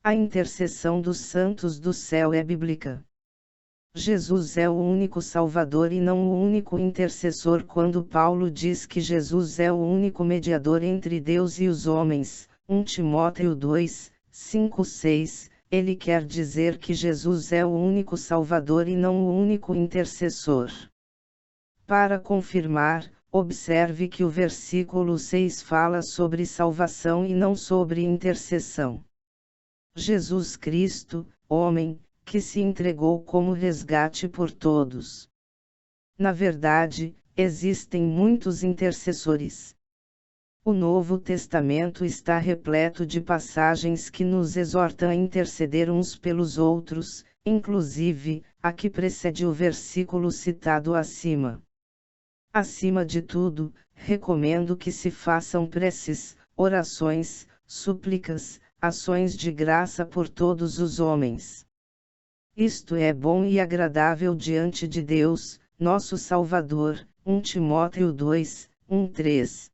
A intercessão dos santos do céu é bíblica. Jesus é o único Salvador e não o único intercessor. Quando Paulo diz que Jesus é o único mediador entre Deus e os homens, 1 Timóteo 2, 5, 6, ele quer dizer que Jesus é o único Salvador e não o único intercessor. Para confirmar, observe que o versículo 6 fala sobre salvação e não sobre intercessão. Jesus Cristo, homem, que se entregou como resgate por todos. Na verdade, existem muitos intercessores. O Novo Testamento está repleto de passagens que nos exortam a interceder uns pelos outros, inclusive, a que precede o versículo citado acima. Acima de tudo, recomendo que se façam preces, orações, súplicas, ações de graça por todos os homens. Isto é bom e agradável diante de Deus, nosso Salvador, 1 Timóteo 2, 1, 3.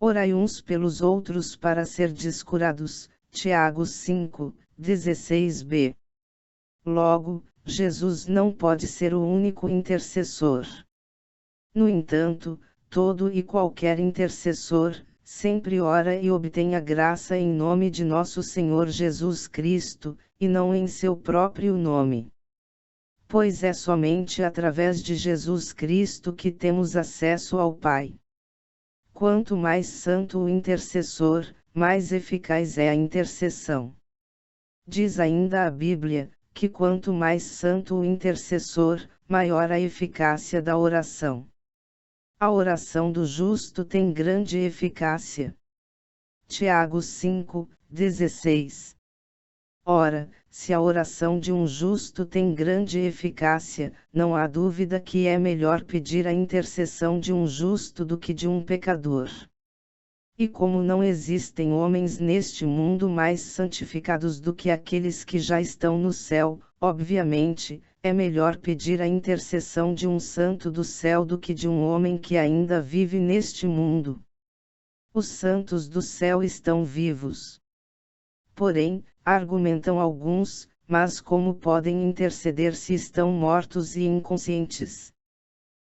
Orai uns pelos outros para serdes curados, Tiago 5, 16b. Logo, Jesus não pode ser o único intercessor. No entanto, todo e qualquer intercessor, sempre ora e obtém a graça em nome de nosso Senhor Jesus Cristo, e não em seu próprio nome. Pois é somente através de Jesus Cristo que temos acesso ao Pai. Quanto mais santo o intercessor, mais eficaz é a intercessão. Diz ainda a Bíblia, que quanto mais santo o intercessor, maior a eficácia da oração. A oração do justo tem grande eficácia. Tiago 5, 16. Ora, se a oração de um justo tem grande eficácia, não há dúvida que é melhor pedir a intercessão de um justo do que de um pecador. E como não existem homens neste mundo mais santificados do que aqueles que já estão no céu, obviamente, é melhor pedir a intercessão de um santo do céu do que de um homem que ainda vive neste mundo. Os santos do céu estão vivos. Porém, argumentam alguns, mas como podem interceder se estão mortos e inconscientes?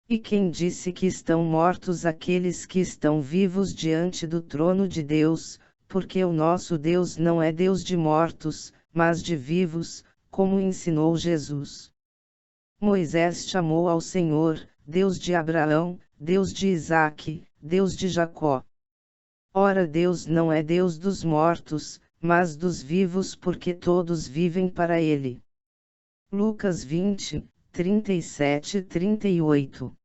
E quem disse que estão mortos aqueles que estão vivos diante do trono de Deus, porque o nosso Deus não é Deus de mortos, mas de vivos, como ensinou Jesus. Moisés chamou ao Senhor, Deus de Abraão, Deus de Isaque, Deus de Jacó. Ora, Deus não é Deus dos mortos, mas dos vivos, porque todos vivem para Ele. Lucas 20, 37 e 38.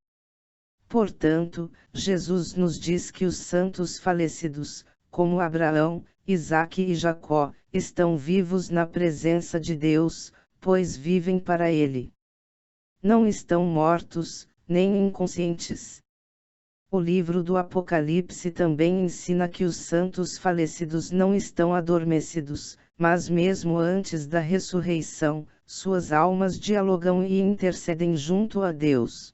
Portanto, Jesus nos diz que os santos falecidos, como Abraão, Isaque e Jacó, estão vivos na presença de Deus, pois vivem para Ele. Não estão mortos, nem inconscientes. O livro do Apocalipse também ensina que os santos falecidos não estão adormecidos, mas mesmo antes da ressurreição, suas almas dialogam e intercedem junto a Deus.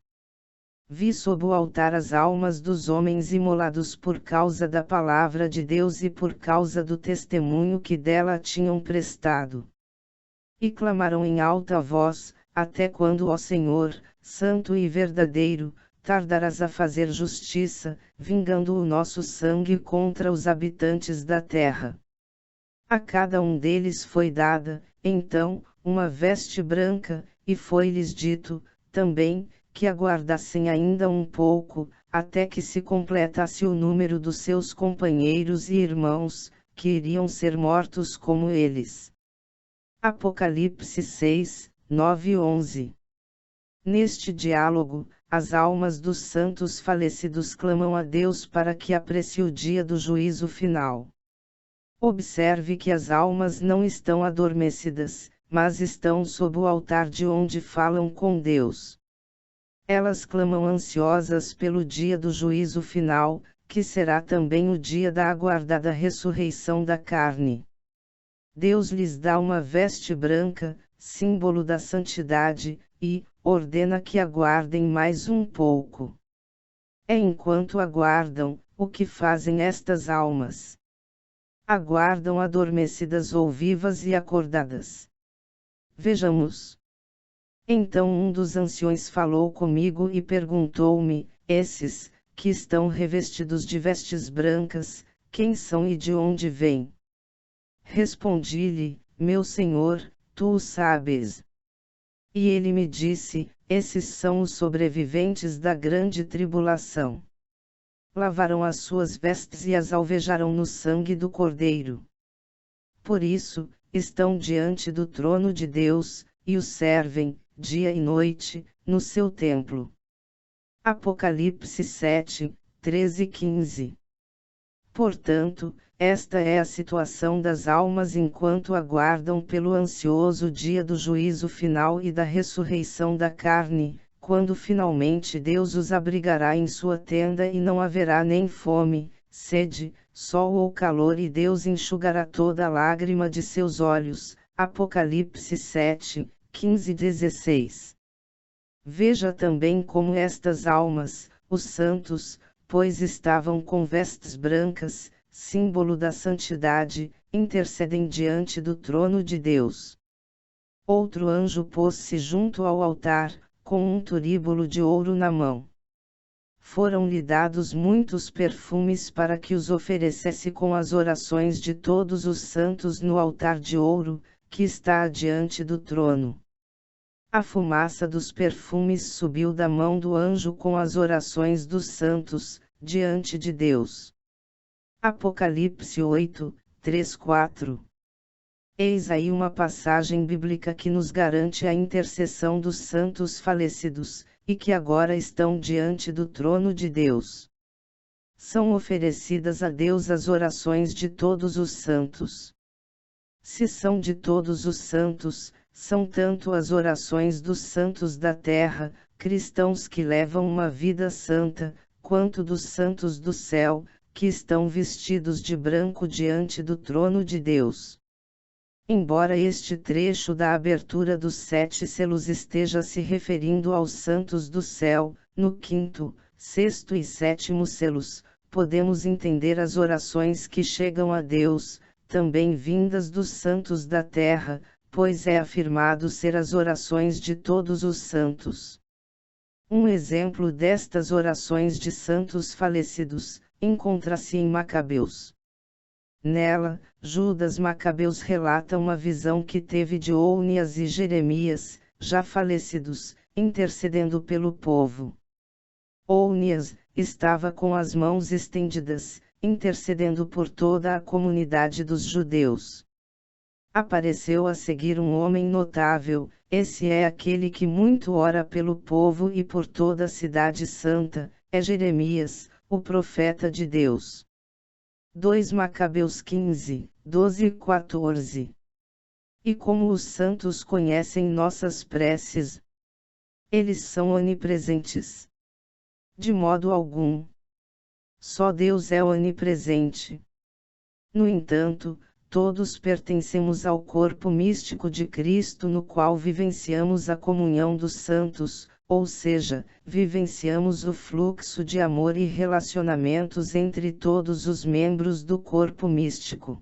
Vi sob o altar as almas dos homens imolados por causa da palavra de Deus e por causa do testemunho que dela tinham prestado. E clamaram em alta voz: até quando, ó Senhor, santo e verdadeiro, tardarás a fazer justiça, vingando o nosso sangue contra os habitantes da terra? A cada um deles foi dada, então, uma veste branca, e foi-lhes dito, também, que aguardassem ainda um pouco, até que se completasse o número dos seus companheiros e irmãos, que iriam ser mortos como eles. Apocalipse 6, 9 e 11. Neste diálogo, as almas dos santos falecidos clamam a Deus para que apresse o dia do juízo final. Observe que as almas não estão adormecidas, mas estão sob o altar de onde falam com Deus. Elas clamam ansiosas pelo dia do juízo final, que será também o dia da aguardada ressurreição da carne. Deus lhes dá uma veste branca, símbolo da santidade, e ordena que aguardem mais um pouco. É enquanto aguardam, o que fazem estas almas. aguardam adormecidas ou vivas e acordadas. Vejamos. Então um dos anciões falou comigo e perguntou-me: esses, que estão revestidos de vestes brancas, quem são e de onde vêm? Respondi-lhe: meu senhor, tu o sabes. E ele me disse: esses são os sobreviventes da grande tribulação. Lavaram as suas vestes e as alvejaram no sangue do Cordeiro. Por isso, estão diante do trono de Deus, e o servem, dia e noite, no seu templo. Apocalipse 7, 13 e 15. Portanto, esta é a situação das almas enquanto aguardam pelo ansioso dia do juízo final e da ressurreição da carne, quando finalmente Deus os abrigará em sua tenda e não haverá nem fome, sede, sol ou calor e Deus enxugará toda a lágrima de seus olhos. Apocalipse 7, 15 e 16. Veja também como estas almas, os santos, pois estavam com vestes brancas, símbolo da santidade, intercedem diante do trono de Deus. Outro anjo pôs-se junto ao altar, com um turíbulo de ouro na mão. Foram-lhe dados muitos perfumes para que os oferecesse com as orações de todos os santos no altar de ouro, que está diante do trono. A fumaça dos perfumes subiu da mão do anjo com as orações dos santos, diante de Deus. Apocalipse 8, 3, 4. Eis aí uma passagem bíblica que nos garante a intercessão dos santos falecidos, e que agora estão diante do trono de Deus. São oferecidas a Deus as orações de todos os santos. Se são de todos os santos, são tanto as orações dos santos da terra, cristãos que levam uma vida santa, quanto dos santos do céu, que estão vestidos de branco diante do trono de Deus. Embora este trecho da abertura dos 7 selos esteja se referindo aos santos do céu, no quinto, sexto e sétimo selos, podemos entender as orações que chegam a Deus, também vindas dos santos da terra, pois é afirmado ser as orações de todos os santos. Um exemplo destas orações de santos falecidos, encontra-se em Macabeus. Nela, Judas Macabeus relata uma visão que teve de Ounias e Jeremias, já falecidos, intercedendo pelo povo. Ounias estava com as mãos estendidas, intercedendo por toda a comunidade dos judeus. Apareceu a seguir um homem notável, esse é aquele que muito ora pelo povo e por toda a cidade santa, é Jeremias, o profeta de Deus. 2 Macabeus 15, 12 e 14. E como os santos conhecem nossas preces? Eles são onipresentes. De modo algum. Só Deus é onipresente. No entanto, todos pertencemos ao corpo místico de Cristo no qual vivenciamos a comunhão dos santos, ou seja, vivenciamos o fluxo de amor e relacionamentos entre todos os membros do corpo místico.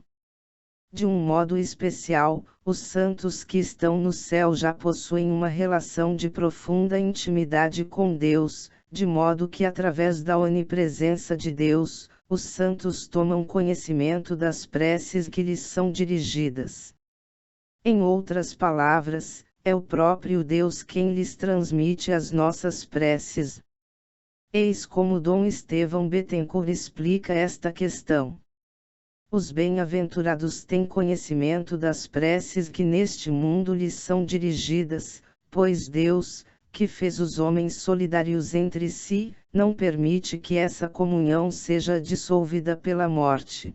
De um modo especial, os santos que estão no céu já possuem uma relação de profunda intimidade com Deus, de modo que através da onipresença de Deus, os santos tomam conhecimento das preces que lhes são dirigidas. Em outras palavras, é o próprio Deus quem lhes transmite as nossas preces. Eis como Dom Estevão Bettencourt explica esta questão. Os bem-aventurados têm conhecimento das preces que neste mundo lhes são dirigidas, pois Deus, que fez os homens solidários entre si, não permite que essa comunhão seja dissolvida pela morte.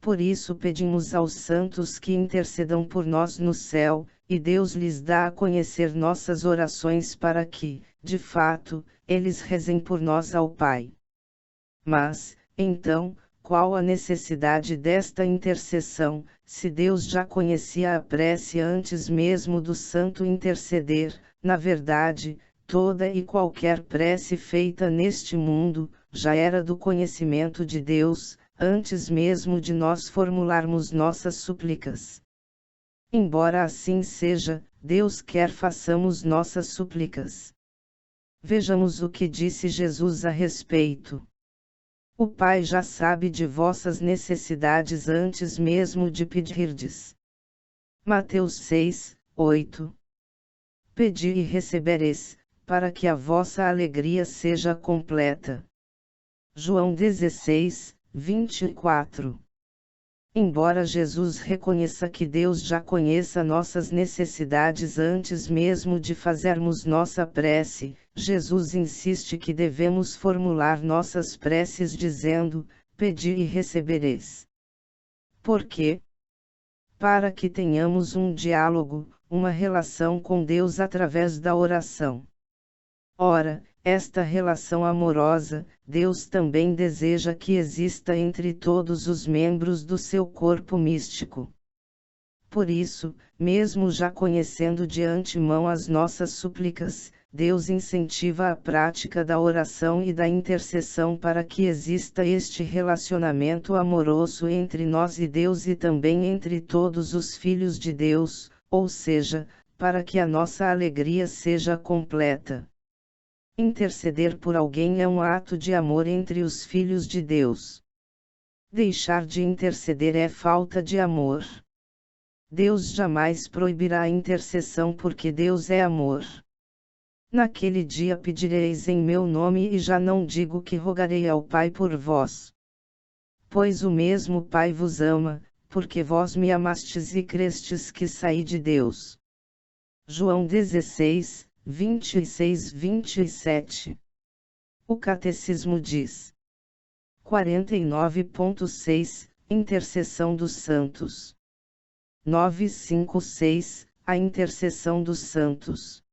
Por isso pedimos aos santos que intercedam por nós no céu, e Deus lhes dá a conhecer nossas orações para que, de fato, eles rezem por nós ao Pai. Mas, então, qual a necessidade desta intercessão, se Deus já conhecia a prece antes mesmo do santo interceder? Na verdade, toda e qualquer prece feita neste mundo, já era do conhecimento de Deus, antes mesmo de nós formularmos nossas súplicas. Embora assim seja, Deus quer façamos nossas súplicas. Vejamos o que disse Jesus a respeito. O Pai já sabe de vossas necessidades antes mesmo de pedirdes. Mateus 6, 8. Pedi e recebereis, para que a vossa alegria seja completa. João 16, 24. Embora Jesus reconheça que Deus já conheça nossas necessidades antes mesmo de fazermos nossa prece, Jesus insiste que devemos formular nossas preces dizendo: pedi e recebereis. Por quê? Para que tenhamos um diálogo, uma relação com Deus através da oração. Ora, esta relação amorosa, Deus também deseja que exista entre todos os membros do seu corpo místico. Por isso, mesmo já conhecendo de antemão as nossas súplicas, Deus incentiva a prática da oração e da intercessão para que exista este relacionamento amoroso entre nós e Deus e também entre todos os filhos de Deus, ou seja, para que a nossa alegria seja completa. Interceder por alguém é um ato de amor entre os filhos de Deus. Deixar de interceder é falta de amor. Deus jamais proibirá a intercessão porque Deus é amor. Naquele dia pedireis em meu nome e já não digo que rogarei ao Pai por vós. Pois o mesmo Pai vos ama, porque vós me amastes e crestes que saí de Deus. João 16, 26-27. O Catecismo diz. 49.6 Intercessão dos Santos. 956 A intercessão dos santos.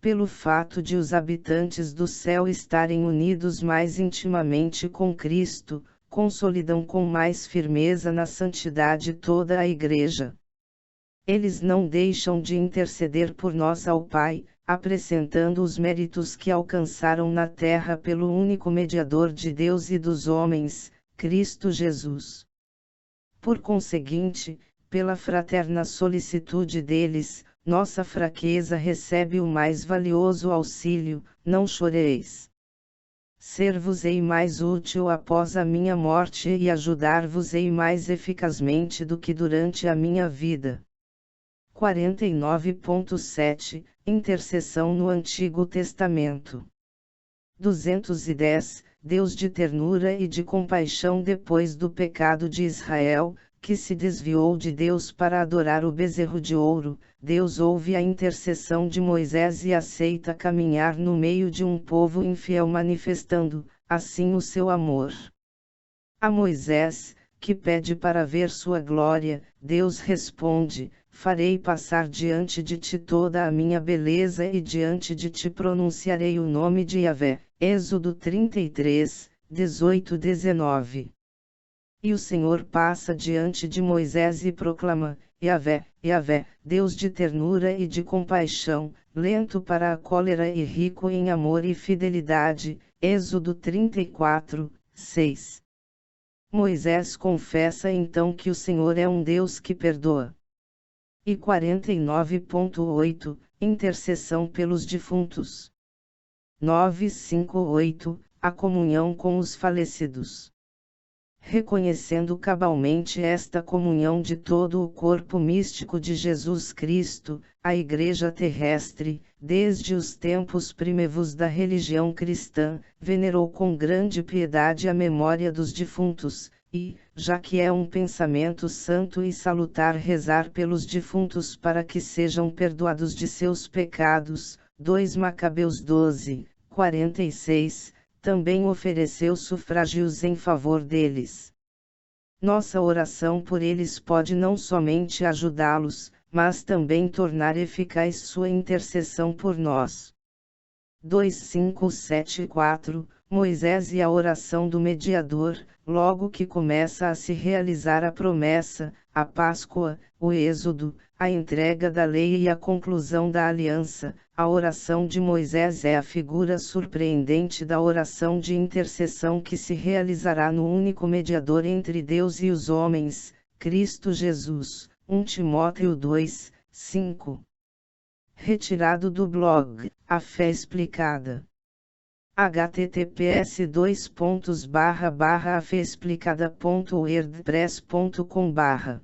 Pelo fato de os habitantes do céu estarem unidos mais intimamente com Cristo, consolidam com mais firmeza na santidade toda a Igreja. Eles não deixam de interceder por nós ao Pai, acrescentando os méritos que alcançaram na terra pelo único mediador de Deus e dos homens, Cristo Jesus. Por conseguinte, pela fraterna solicitude deles, nossa fraqueza recebe o mais valioso auxílio: não choreis. Ser-vos-ei mais útil após a minha morte e ajudar-vos-ei mais eficazmente do que durante a minha vida. 49.7 Intercessão no Antigo Testamento. 210 Deus de ternura e de compaixão depois do pecado de Israel, que se desviou de Deus para adorar o bezerro de ouro, Deus ouve a intercessão de Moisés e aceita caminhar no meio de um povo infiel, manifestando, assim, o seu amor. A Moisés, que pede para ver sua glória, Deus responde: farei passar diante de ti toda a minha beleza e diante de ti pronunciarei o nome de Yahvé. Êxodo 33, 18-19. E o Senhor passa diante de Moisés e proclama: Yahvé, Yahvé, Deus de ternura e de compaixão, lento para a cólera e rico em amor e fidelidade. Êxodo 34, 6. Moisés confessa então que o Senhor é um Deus que perdoa. E 49.8 Intercessão pelos defuntos. 958 A comunhão com os falecidos. Reconhecendo cabalmente esta comunhão de todo o corpo místico de Jesus Cristo, a Igreja terrestre, desde os tempos primevos da religião cristã, venerou com grande piedade a memória dos defuntos, e, já que é um pensamento santo e salutar rezar pelos defuntos para que sejam perdoados de seus pecados, 2 Macabeus 12, 46, também ofereceu sufrágios em favor deles. Nossa oração por eles pode não somente ajudá-los, mas também tornar eficaz sua intercessão por nós. 2574 Moisés e a oração do mediador, logo que começa a se realizar a promessa, a Páscoa, o Êxodo, a entrega da lei e a conclusão da aliança, a oração de Moisés é a figura surpreendente da oração de intercessão que se realizará no único mediador entre Deus e os homens, Cristo Jesus. 1 Timóteo 2, 5. Retirado do blog A Fé Explicada. https://afeexplicada.wordpress.com/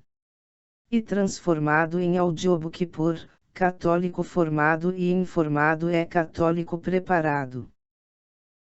e transformado em audiobook por Católico Formado e Informado é Católico Preparado.